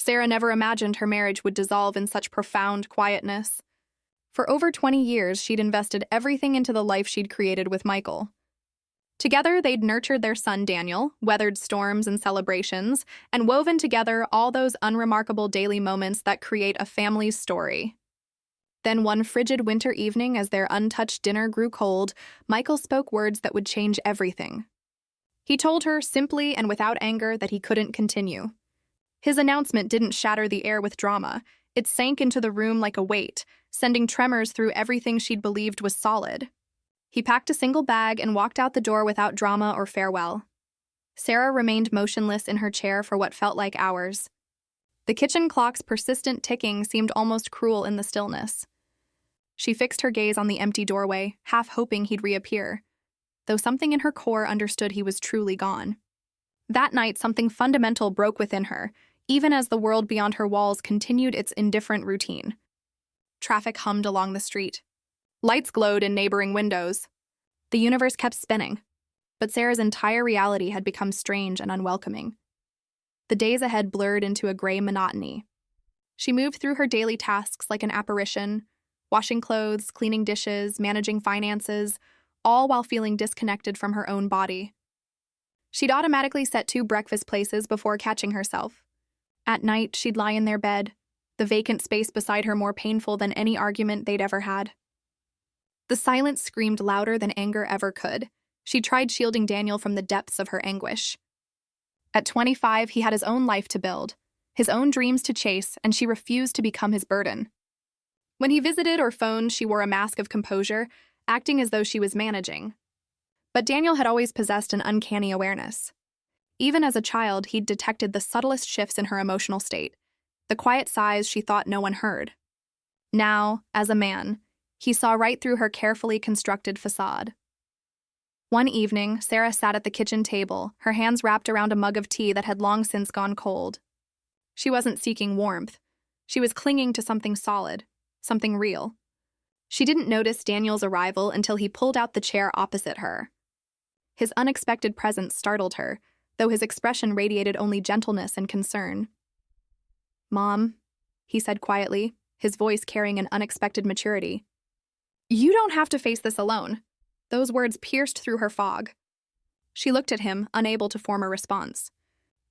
Sarah never imagined her marriage would dissolve in such profound quietness. For over 20 years, she'd invested everything into the life she'd created with Michael. Together, they'd nurtured their son Daniel, weathered storms and celebrations, and woven together all those unremarkable daily moments that create a family's story. Then one frigid winter evening, as their untouched dinner grew cold, Michael spoke words that would change everything. He told her, simply and without anger, that he couldn't continue. His announcement didn't shatter the air with drama. It sank into the room like a weight, sending tremors through everything she'd believed was solid. He packed a single bag and walked out the door without drama or farewell. Sarah remained motionless in her chair for what felt like hours. The kitchen clock's persistent ticking seemed almost cruel in the stillness. She fixed her gaze on the empty doorway, half hoping he'd reappear, though something in her core understood he was truly gone. That night, something fundamental broke within her, even as the world beyond her walls continued its indifferent routine. Traffic hummed along the street. Lights glowed in neighboring windows. The universe kept spinning, but Sarah's entire reality had become strange and unwelcoming. The days ahead blurred into a gray monotony. She moved through her daily tasks like an apparition, washing clothes, cleaning dishes, managing finances, all while feeling disconnected from her own body. She'd automatically set 2 breakfast places before catching herself. At night, she'd lie in their bed, the vacant space beside her more painful than any argument they'd ever had. The silence screamed louder than anger ever could. She tried shielding Daniel from the depths of her anguish. At 25, he had his own life to build, his own dreams to chase, and she refused to become his burden. When he visited or phoned, she wore a mask of composure, acting as though she was managing. But Daniel had always possessed an uncanny awareness. Even as a child, he'd detected the subtlest shifts in her emotional state, the quiet sighs she thought no one heard. Now, as a man, he saw right through her carefully constructed facade. One evening, Sarah sat at the kitchen table, her hands wrapped around a mug of tea that had long since gone cold. She wasn't seeking warmth. She was clinging to something solid, something real. She didn't notice Daniel's arrival until he pulled out the chair opposite her. His unexpected presence startled her, though his expression radiated only gentleness and concern. "Mom," he said quietly, his voice carrying an unexpected maturity. "You don't have to face this alone." Those words pierced through her fog. She looked at him, unable to form a response.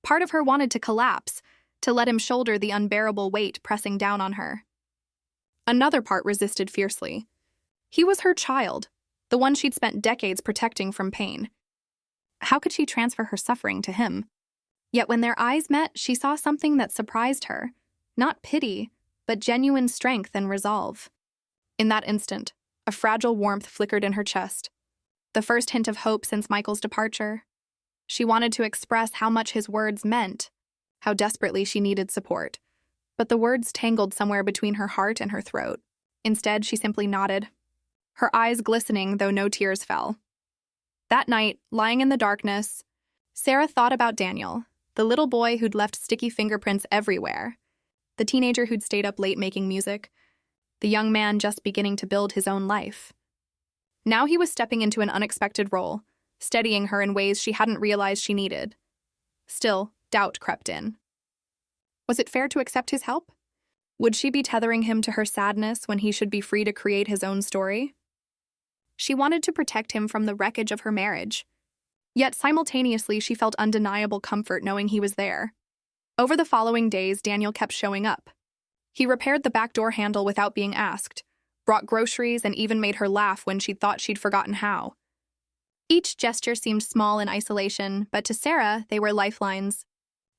Part of her wanted to collapse, to let him shoulder the unbearable weight pressing down on her. Another part resisted fiercely. He was her child, the one she'd spent decades protecting from pain. How could she transfer her suffering to him? Yet when their eyes met, she saw something that surprised her. Not pity, but genuine strength and resolve. In that instant, a fragile warmth flickered in her chest, the first hint of hope since Michael's departure. She wanted to express how much his words meant, how desperately she needed support. But the words tangled somewhere between her heart and her throat. Instead, she simply nodded, her eyes glistening though no tears fell. That night, lying in the darkness, Sarah thought about Daniel, the little boy who'd left sticky fingerprints everywhere, the teenager who'd stayed up late making music, the young man just beginning to build his own life. Now he was stepping into an unexpected role, steadying her in ways she hadn't realized she needed. Still, doubt crept in. Was it fair to accept his help? Would she be tethering him to her sadness when he should be free to create his own story? She wanted to protect him from the wreckage of her marriage. Yet simultaneously, she felt undeniable comfort knowing he was there. Over the following days, Daniel kept showing up. He repaired the back door handle without being asked, brought groceries, and even made her laugh when she'd thought she'd forgotten how. Each gesture seemed small in isolation, but to Sarah, they were lifelines.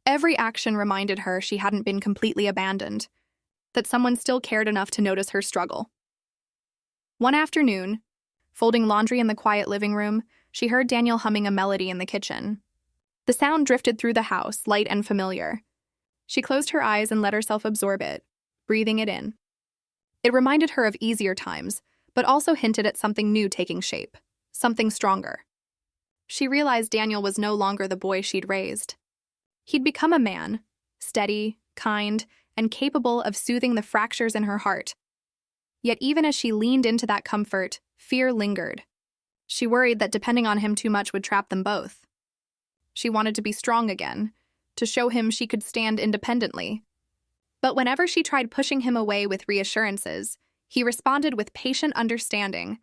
Every action reminded her she hadn't been completely abandoned, that someone still cared enough to notice her struggle. One afternoon, folding laundry in the quiet living room, she heard Daniel humming a melody in the kitchen. The sound drifted through the house, light and familiar. She closed her eyes and let herself absorb it, breathing it in. It reminded her of easier times, but also hinted at something new taking shape, something stronger. She realized Daniel was no longer the boy she'd raised. He'd become a man, steady, kind, and capable of soothing the fractures in her heart. Yet even as she leaned into that comfort, fear lingered. She worried that depending on him too much would trap them both. She wanted to be strong again, to show him she could stand independently, But whenever she tried pushing him away with reassurances, he responded with patient understanding,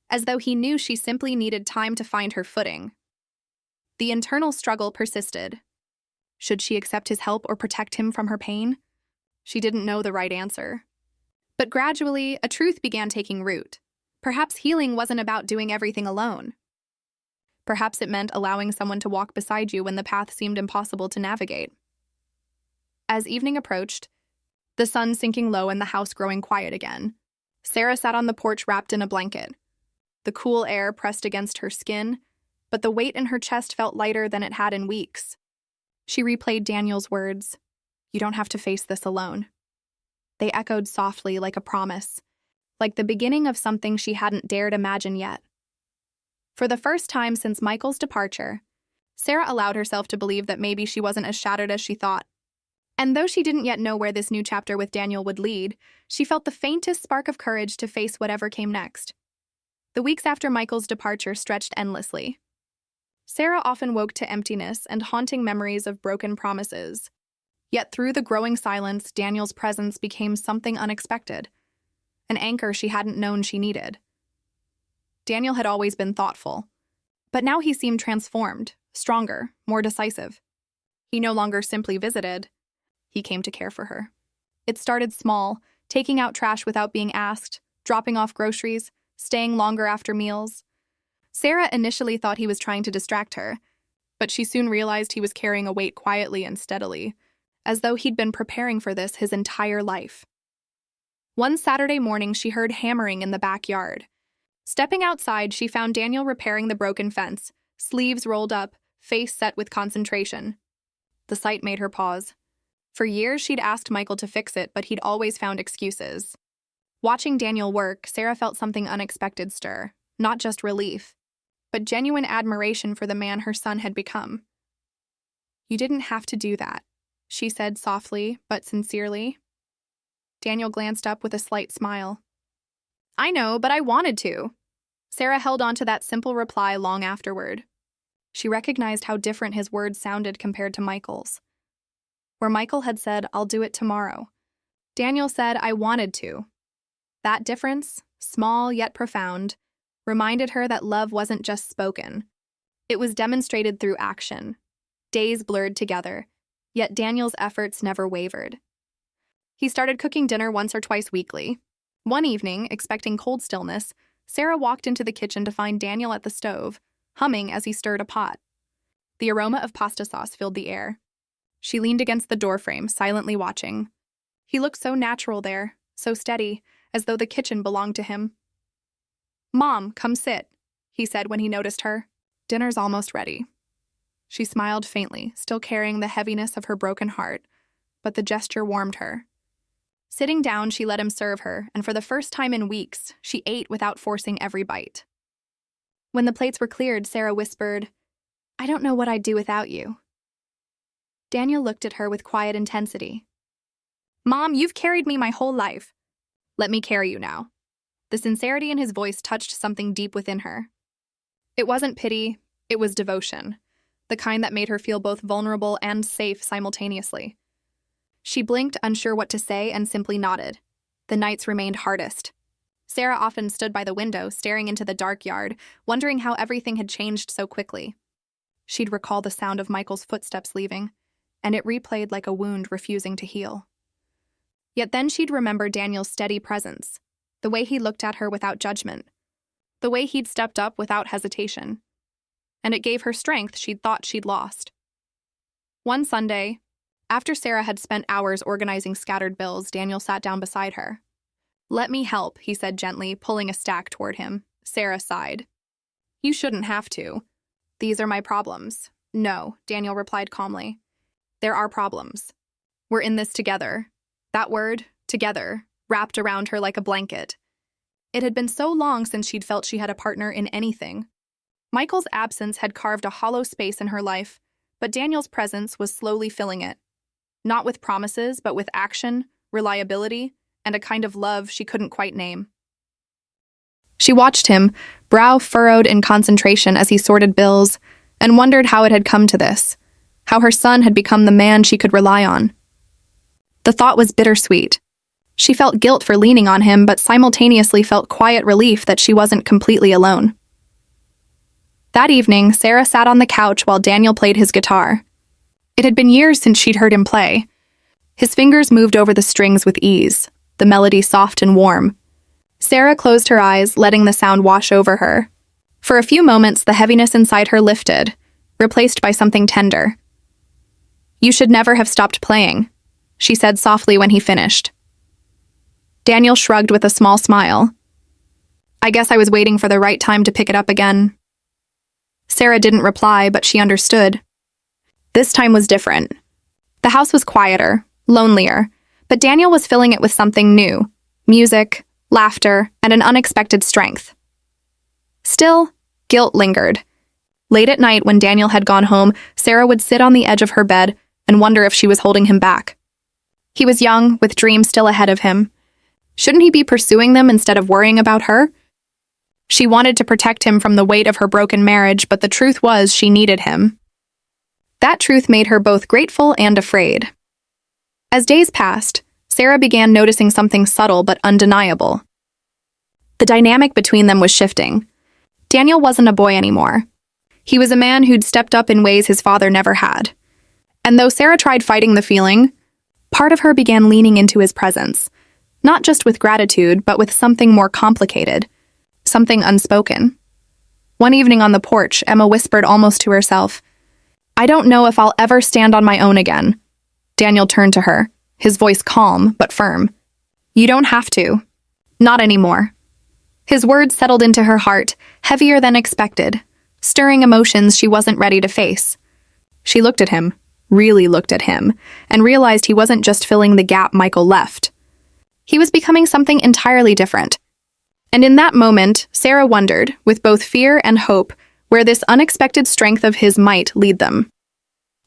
as though he knew she simply needed time to find her footing. The internal struggle persisted. Should she accept his help or protect him from her pain? She didn't know the right answer. But gradually, a truth began taking root. Perhaps healing wasn't about doing everything alone. Perhaps it meant allowing someone to walk beside you when the path seemed impossible to navigate. As evening approached, the sun sinking low and the house growing quiet again, Sarah sat on the porch wrapped in a blanket. The cool air pressed against her skin, but the weight in her chest felt lighter than it had in weeks. She replayed Daniel's words, "You don't have to face this alone." They echoed softly like a promise, like the beginning of something she hadn't dared imagine yet. For the first time since Michael's departure, Sarah allowed herself to believe that maybe she wasn't as shattered as she thought. And though she didn't yet know where this new chapter with Daniel would lead, she felt the faintest spark of courage to face whatever came next. The weeks after Michael's departure stretched endlessly. Sarah often woke to emptiness and haunting memories of broken promises. Yet through the growing silence, Daniel's presence became something unexpected, an anchor she hadn't known she needed. Daniel had always been thoughtful, but now he seemed transformed, stronger, more decisive. He no longer simply visited, he came to care for her. It started small, taking out trash without being asked, dropping off groceries, staying longer after meals. Sarah initially thought he was trying to distract her, but she soon realized he was carrying a weight quietly and steadily, as though he'd been preparing for this his entire life. One Saturday morning, she heard hammering in the backyard. Stepping outside, she found Daniel repairing the broken fence, sleeves rolled up, face set with concentration. The sight made her pause. For years, she'd asked Michael to fix it, but he'd always found excuses. Watching Daniel work, Sarah felt something unexpected stir, not just relief, but genuine admiration for the man her son had become. "You didn't have to do that," she said softly but sincerely. Daniel glanced up with a slight smile. "I know, but I wanted to." Sarah held on to that simple reply long afterward. She recognized how different his words sounded compared to Michael's. Where Michael had said, "I'll do it tomorrow," Daniel said, "I wanted to." That difference, small yet profound, reminded her that love wasn't just spoken. It was demonstrated through action. Days blurred together, yet Daniel's efforts never wavered. He started cooking dinner once or twice weekly. One evening, expecting cold stillness, Sarah walked into the kitchen to find Daniel at the stove, humming as he stirred a pot. The aroma of pasta sauce filled the air. She leaned against the doorframe, silently watching. He looked so natural there, so steady, as though the kitchen belonged to him. "Mom, come sit," he said when he noticed her. "Dinner's almost ready." She smiled faintly, still carrying the heaviness of her broken heart, but the gesture warmed her. Sitting down, she let him serve her, and for the first time in weeks, she ate without forcing every bite. When the plates were cleared, Sarah whispered, "I don't know what I'd do without you." Daniel looked at her with quiet intensity. "Mom, you've carried me my whole life. Let me carry you now." The sincerity in his voice touched something deep within her. It wasn't pity, it was devotion, the kind that made her feel both vulnerable and safe simultaneously. She blinked, unsure what to say, and simply nodded. The nights remained hardest. Sarah often stood by the window, staring into the dark yard, wondering how everything had changed so quickly. She'd recall the sound of Michael's footsteps leaving, and it replayed like a wound refusing to heal. Yet then she'd remember Daniel's steady presence, the way he looked at her without judgment, the way he'd stepped up without hesitation. And it gave her strength she'd thought she'd lost. One Sunday, after Sarah had spent hours organizing scattered bills, Daniel sat down beside her. "Let me help," he said gently, pulling a stack toward him. Sarah sighed. "You shouldn't have to. These are my problems." "No," Daniel replied calmly. "There are problems. We're in this together." That word, together, wrapped around her like a blanket. It had been so long since she'd felt she had a partner in anything. Michael's absence had carved a hollow space in her life, but Daniel's presence was slowly filling it. Not with promises, but with action, reliability, and a kind of love she couldn't quite name. She watched him, brow furrowed in concentration as he sorted bills, and wondered how it had come to this, how her son had become the man she could rely on. The thought was bittersweet. She felt guilt for leaning on him, but simultaneously felt quiet relief that she wasn't completely alone. That evening, Sarah sat on the couch while Daniel played his guitar. It had been years since she'd heard him play. His fingers moved over the strings with ease, the melody soft and warm. Sarah closed her eyes, letting the sound wash over her. For a few moments, the heaviness inside her lifted, replaced by something tender. "You should never have stopped playing," she said softly when he finished. Daniel shrugged with a small smile. "I guess I was waiting for the right time to pick it up again." Sarah didn't reply, but she understood. This time was different. The house was quieter, lonelier, but Daniel was filling it with something new: music, laughter, and an unexpected strength. Still, guilt lingered. Late at night, when Daniel had gone home, Sarah would sit on the edge of her bed and wonder if she was holding him back. He was young, with dreams still ahead of him. Shouldn't he be pursuing them instead of worrying about her? She wanted to protect him from the weight of her broken marriage, but the truth was she needed him. That truth made her both grateful and afraid. As days passed, Sarah began noticing something subtle but undeniable. The dynamic between them was shifting. Daniel wasn't a boy anymore. He was a man who'd stepped up in ways his father never had. And though Sarah tried fighting the feeling, part of her began leaning into his presence, not just with gratitude, but with something more complicated, something unspoken. One evening on the porch, Emma whispered almost to herself, "I don't know if I'll ever stand on my own again." Daniel turned to her, his voice calm but firm. "You don't have to. Not anymore." His words settled into her heart, heavier than expected, stirring emotions she wasn't ready to face. She looked at him, really looked at him, and realized he wasn't just filling the gap Michael left. He was becoming something entirely different. And in that moment, Sarah wondered, with both fear and hope, where this unexpected strength of his might lead them.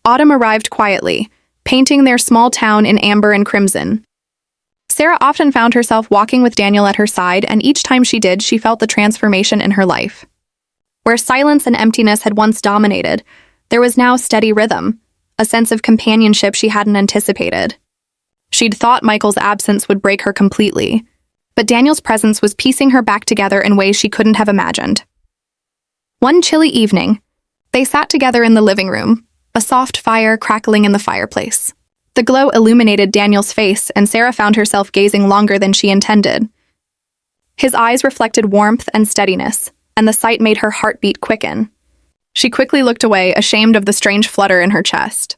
Autumn arrived quietly, painting their small town in amber and crimson. Sarah often found herself walking with Daniel at her side, and each time she did, she felt the transformation in her life. Where silence and emptiness had once dominated, there was now steady rhythm, a sense of companionship she hadn't anticipated. She'd thought Michael's absence would break her completely, but Daniel's presence was piecing her back together in ways she couldn't have imagined. One chilly evening, they sat together in the living room, a soft fire crackling in the fireplace. The glow illuminated Daniel's face, and Sarah found herself gazing longer than she intended. His eyes reflected warmth and steadiness, and the sight made her heartbeat quicken. She quickly looked away, ashamed of the strange flutter in her chest.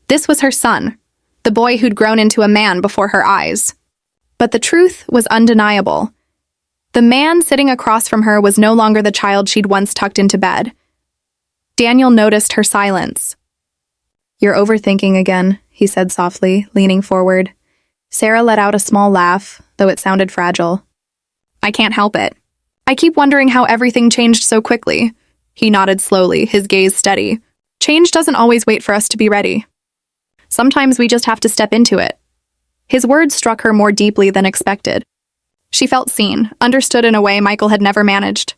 This was her son, the boy who'd grown into a man before her eyes. But the truth was undeniable. The man sitting across from her was no longer the child she'd once tucked into bed. Daniel noticed her silence. "You're overthinking again," he said softly, leaning forward. Sarah let out a small laugh, though it sounded fragile. "I can't help it. I keep wondering how everything changed so quickly." He nodded slowly, his gaze steady. "Change doesn't always wait for us to be ready. Sometimes we just have to step into it." His words struck her more deeply than expected. She felt seen, understood in a way Michael had never managed.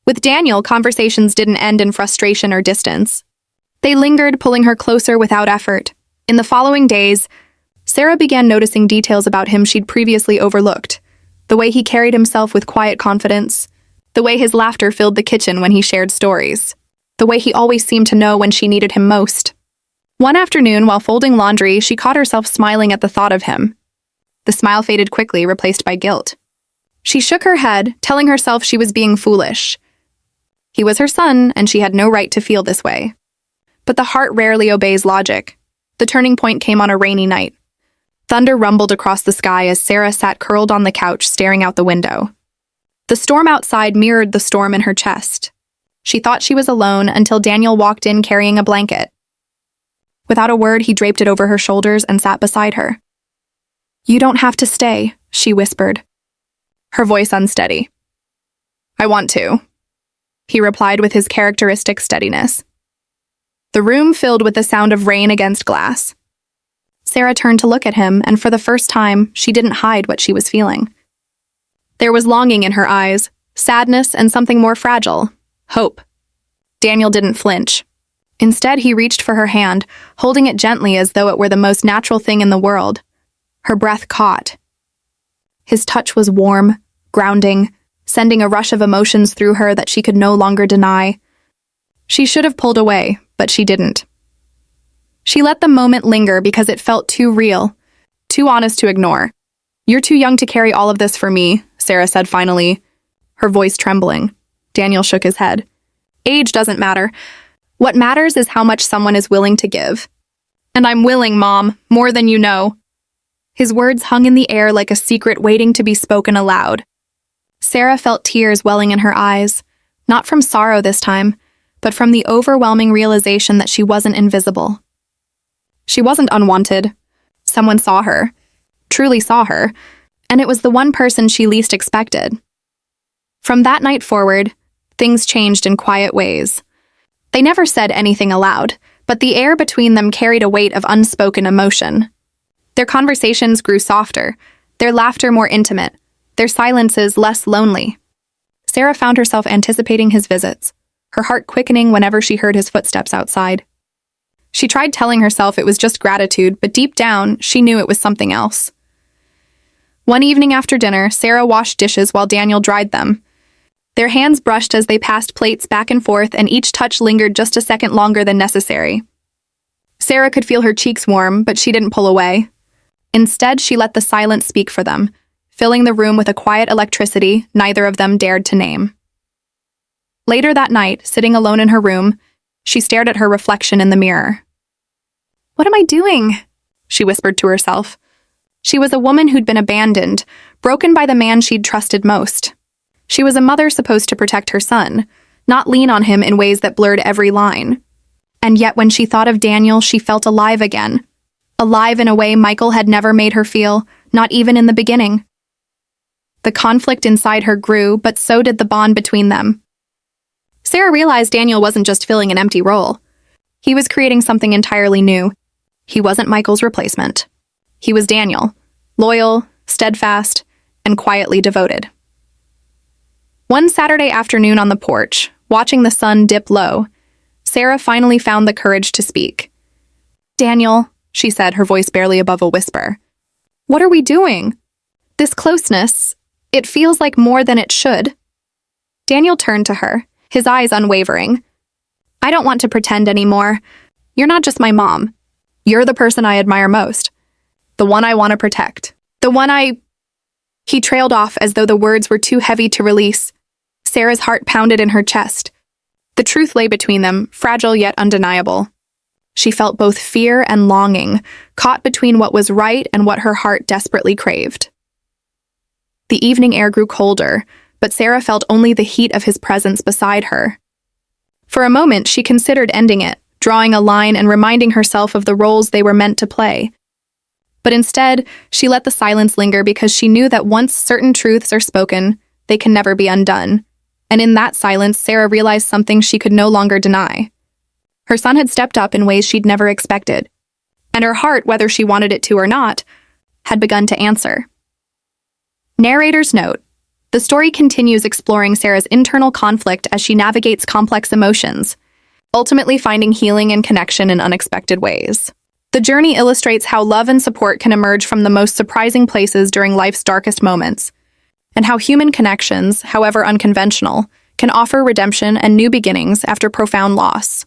With Daniel, conversations didn't end in frustration or distance. They lingered, pulling her closer without effort. In the following days, Sarah began noticing details about him she'd previously overlooked. The way he carried himself with quiet confidence. The way his laughter filled the kitchen when he shared stories. The way he always seemed to know when she needed him most. One afternoon, while folding laundry, she caught herself smiling at the thought of him. The smile faded quickly, replaced by guilt. She shook her head, telling herself she was being foolish. He was her son, and she had no right to feel this way. But the heart rarely obeys logic. The turning point came on a rainy night. Thunder rumbled across the sky as Sarah sat curled on the couch, staring out the window. The storm outside mirrored the storm in her chest. She thought she was alone until Daniel walked in carrying a blanket. Without a word, he draped it over her shoulders and sat beside her. "You don't have to stay," she whispered, her voice unsteady. "I want to," he replied with his characteristic steadiness. The room filled with the sound of rain against glass. Sarah turned to look at him, and for the first time, she didn't hide what she was feeling. There was longing in her eyes, sadness, and something more fragile, hope. Daniel didn't flinch. Instead, he reached for her hand, holding it gently as though it were the most natural thing in the world. Her breath caught. His touch was warm, grounding, sending a rush of emotions through her that she could no longer deny. She should have pulled away, but she didn't. She let the moment linger because it felt too real, too honest to ignore. "You're too young to carry all of this for me," Sarah said finally, her voice trembling. Daniel shook his head. "Age doesn't matter. What matters is how much someone is willing to give. And I'm willing, Mom, more than you know." His words hung in the air like a secret waiting to be spoken aloud. Sarah felt tears welling in her eyes, not from sorrow this time, but from the overwhelming realization that she wasn't invisible. She wasn't unwanted. Someone saw her, truly saw her, and it was the one person she least expected. From that night forward, things changed in quiet ways. They never said anything aloud, but the air between them carried a weight of unspoken emotion. Their conversations grew softer, their laughter more intimate, their silences less lonely. Sarah found herself anticipating his visits, her heart quickening whenever she heard his footsteps outside. She tried telling herself it was just gratitude, but deep down, she knew it was something else. One evening after dinner, Sarah washed dishes while Daniel dried them. Their hands brushed as they passed plates back and forth, and each touch lingered just a second longer than necessary. Sarah could feel her cheeks warm, but she didn't pull away. Instead, she let the silence speak for them, filling the room with a quiet electricity neither of them dared to name. Later that night, sitting alone in her room, she stared at her reflection in the mirror. "What am I doing?" she whispered to herself. She was a woman who'd been abandoned, broken by the man she'd trusted most. She was a mother supposed to protect her son, not lean on him in ways that blurred every line. And yet when she thought of Daniel, she felt alive again. Alive in a way Michael had never made her feel, not even in the beginning. The conflict inside her grew, but so did the bond between them. Sarah realized Daniel wasn't just filling an empty role. He was creating something entirely new. He wasn't Michael's replacement. He was Daniel, loyal, steadfast, and quietly devoted. One Saturday afternoon on the porch, watching the sun dip low, Sarah finally found the courage to speak. "Daniel," she said, her voice barely above a whisper, "what are we doing? This closeness, it feels like more than it should." Daniel turned to her, his eyes unwavering. "I don't want to pretend anymore. You're not just my mom. You're the person I admire most. The one I want to protect. The one I—" He trailed off as though the words were too heavy to release. Sarah's heart pounded in her chest. The truth lay between them, fragile yet undeniable. She felt both fear and longing, caught between what was right and what her heart desperately craved. The evening air grew colder, but Sarah felt only the heat of his presence beside her. For a moment, she considered ending it, drawing a line and reminding herself of the roles they were meant to play. But instead, she let the silence linger because she knew that once certain truths are spoken, they can never be undone. And in that silence, Sarah realized something she could no longer deny. Her son had stepped up in ways she'd never expected, and her heart, whether she wanted it to or not, had begun to answer. Narrator's note: the story continues exploring Sarah's internal conflict as she navigates complex emotions, ultimately finding healing and connection in unexpected ways. The journey illustrates how love and support can emerge from the most surprising places during life's darkest moments, and how human connections, however unconventional, can offer redemption and new beginnings after profound loss.